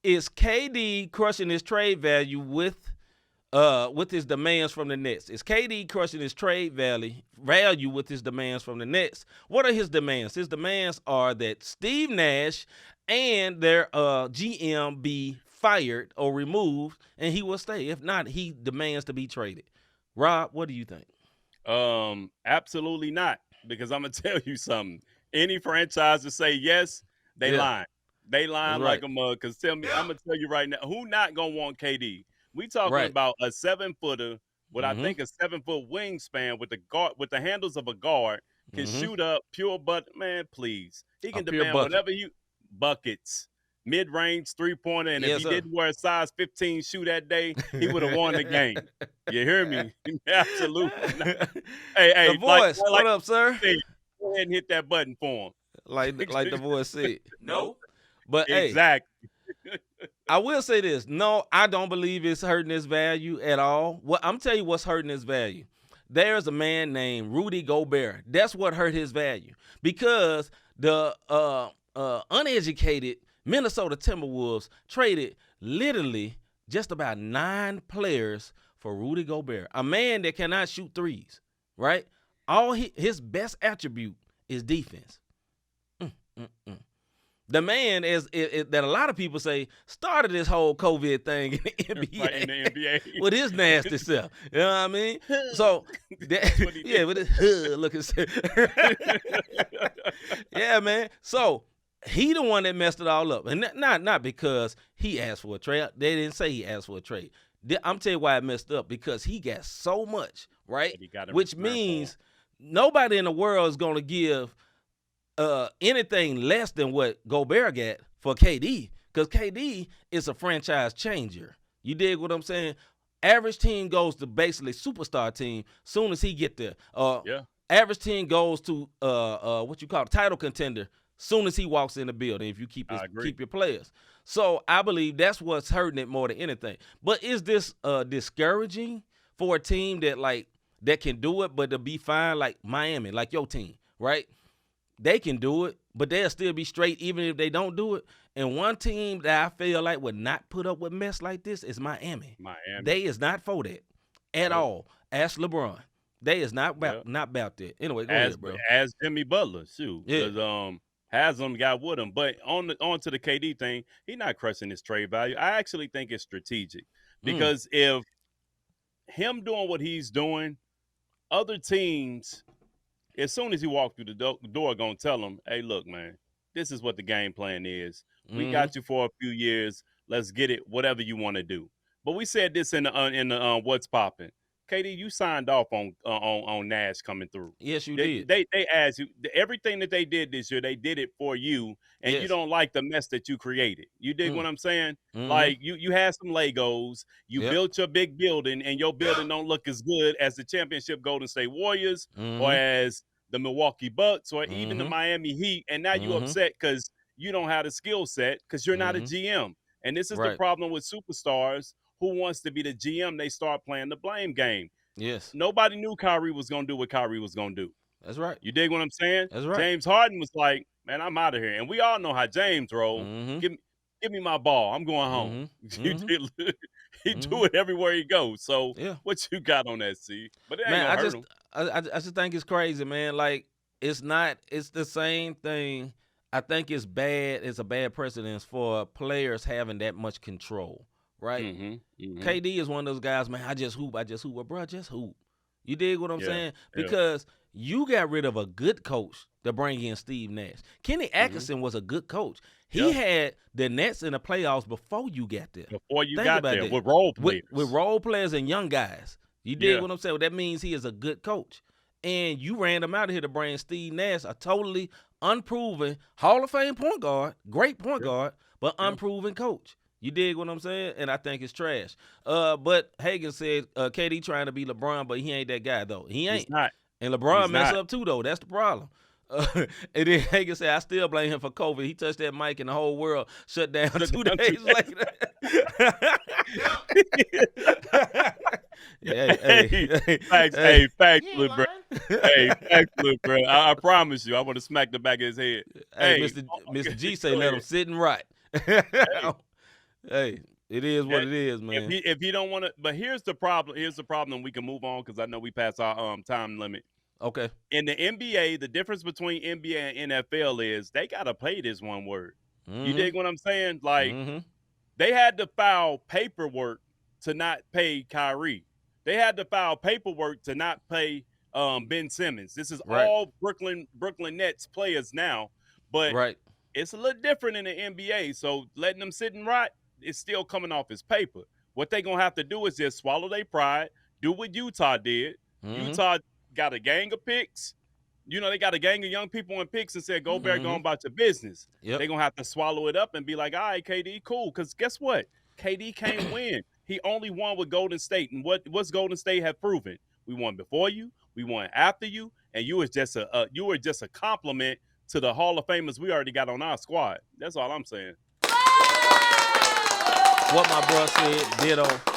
Is KD crushing his trade value with his demands from the Nets? Is KD crushing his trade value with his demands from the Nets? What are his demands? His demands are that Steve Nash and their GM be fired or removed, and he will stay. If not, he demands to be traded. Rob, what do you think? Absolutely not. Because I'm gonna tell you something. Any franchise to say yes, they Yeah, lying. They that's lying like right. a mug. Cause I'm gonna tell you right now, who not gonna want KD? We talking Right. about a 7-footer with I Mm-hmm. think a 7-foot wingspan with the guard with the handles of a guard, can Mm-hmm. shoot up pure man, please. He A can pure demand bucket. whatever you buckets. Mid-range three-pointer, and if Yes, he sir. didn't wear a size 15 shoe that day, he would have won the game. You hear me? Absolutely not. Hey, The hey, voice. like What up, sir? I said, go ahead and hit that button for Like him. the voice said. No. But hey, Exactly. I will say this. No, I don't believe it's hurting his value at all. What I'm telling you what's hurting his value. There's a man named Rudy Gobert. That's what hurt his value. Because the uneducated Minnesota Timberwolves traded literally just about 9 players for Rudy Gobert. A man that cannot shoot threes, right? His best attribute is defense. Mm-mm. The man that a lot of people say started this whole COVID thing in the Right in NBA the NBA. with his nasty self. You know what I mean? So That's what he yeah, did. with his hood looking. Yeah, man. So he the one that messed it all up, and not because he asked for a trade. They didn't say he asked for a trade. I'm telling you why it messed up, because he got so much, right? But he got in Which return for him. means nobody in the world is going to give anything less than what Gobert got for KD, because KD is a franchise changer. You dig what I'm saying? Average team goes to basically superstar team soon as he get there. Yeah. Average team goes to what you call a title contender soon as he walks in the building. If you I agree. keep your players, so I believe that's what's hurting it more than anything. But is this discouraging for a team that can do it, but to be fine, like Miami, like your team, right? They can do it, but they'll still be straight even if they don't do it. And one team that I feel like would not put up with mess like this is Miami. Miami. They is not for that at Nope. all. Ask LeBron. They is not Yep. about that. Anyway, go As ahead, bro. as Jimmy Butler, shoot. Yeah. Because Haslam got with him. But on to the KD thing, he not crushing his trade value. I actually think it's strategic. Mm. Because if him doing what he's doing, other teams, as soon as he walked through the door, gonna tell him, "Hey, look, man, this is what the game plan is. We Mm-hmm. got you for a few years. Let's get it. Whatever you want to do." But we said this in the what's popping. KD, you signed off on Nash coming through. Yes, you They, did. they they asked you everything that they did this year. They did it for you, and you Yes. don't like the mess that you created. You dig Mm. what I'm saying? Mm-hmm. Like you had some Legos. You Yep. built your big building, and your building don't look as good as the championship Golden State Warriors or Mm-hmm. as the Milwaukee Bucks or even the Mm-hmm. Miami Heat. And now you Mm-hmm. upset because you don't have the skill set because you're not a Mm-hmm. GM. And this is the Right. problem with superstars who wants to be the GM. They start playing the blame game. Yes. Nobody knew Kyrie was going to do what Kyrie was going to do. That's right. You dig what I'm saying? That's right. James Harden was like, man, I'm out of here. And we all know how James roll. Mm-hmm. Give me my ball. I'm going home. Mm-hmm. He, Mm-hmm. he Mm-hmm. do it everywhere he goes. So Yeah. what you got on that, C? But it ain't Man, gonna hurt him. I just think it's crazy, man. Like it's the same thing. I think it's bad. It's a bad precedence for players having that much control, right? Mm-hmm. Mm-hmm. KD is one of those guys, man. I just hoop. Well, bro, just hoop. You dig what I'm Yeah. saying? Yeah. Because you got rid of a good coach to bring in Steve Nash. Kenny Atkinson was a good coach. He Yeah. had the Nets in the playoffs before you got there. Before you Think got about there that. with role players. With role players and young guys. You dig Yeah. what I'm saying? That means he is a good coach. And you ran him out of here to bring Steve Nash, a totally unproven Hall of Fame point guard, great point Yeah. guard, but Yeah. unproven coach. You dig what I'm saying? And I think it's trash. But Hagan said KD trying to be LeBron, but he ain't that guy, though. He ain't. He's not. And LeBron He's messed not. up, too, though. That's the problem. And then Hagan said, I still blame him for COVID. He touched that mic and the whole world shut down 2 days later. Facts, little bro. Hey, facts, little bro. I promise you, I want to smack the back of his head. Hey, Hey, Mr. G say go let him ahead. sit and right. Hey, it is what it is, man. If he don't want to, but here's the problem. Here's the problem. We can move on because I know we passed our time limit. Okay. In the NBA, the difference between NBA and NFL is they gotta pay this one word. You dig what I'm saying? Like they had to file paperwork to not pay Kyrie. They had to file paperwork to not pay Ben Simmons. This is Right. all Brooklyn Nets players now, but Right. it's a little different in the NBA. So letting them sit and rot, it's still coming off his paper. What they gonna have to do is just swallow their pride, do what Utah did. Utah got a gang of picks. You know, they got a gang of young people in picks and said, Gobert, go about your business. Yep. They're going to have to swallow it up and be like, all right, KD, cool. Because guess what? KD can't win. He only won with Golden State. And what's Golden State have proven? We won before you. We won after you. And you were just a compliment to the Hall of Famers we already got on our squad. That's all I'm saying. What my bro said, ditto.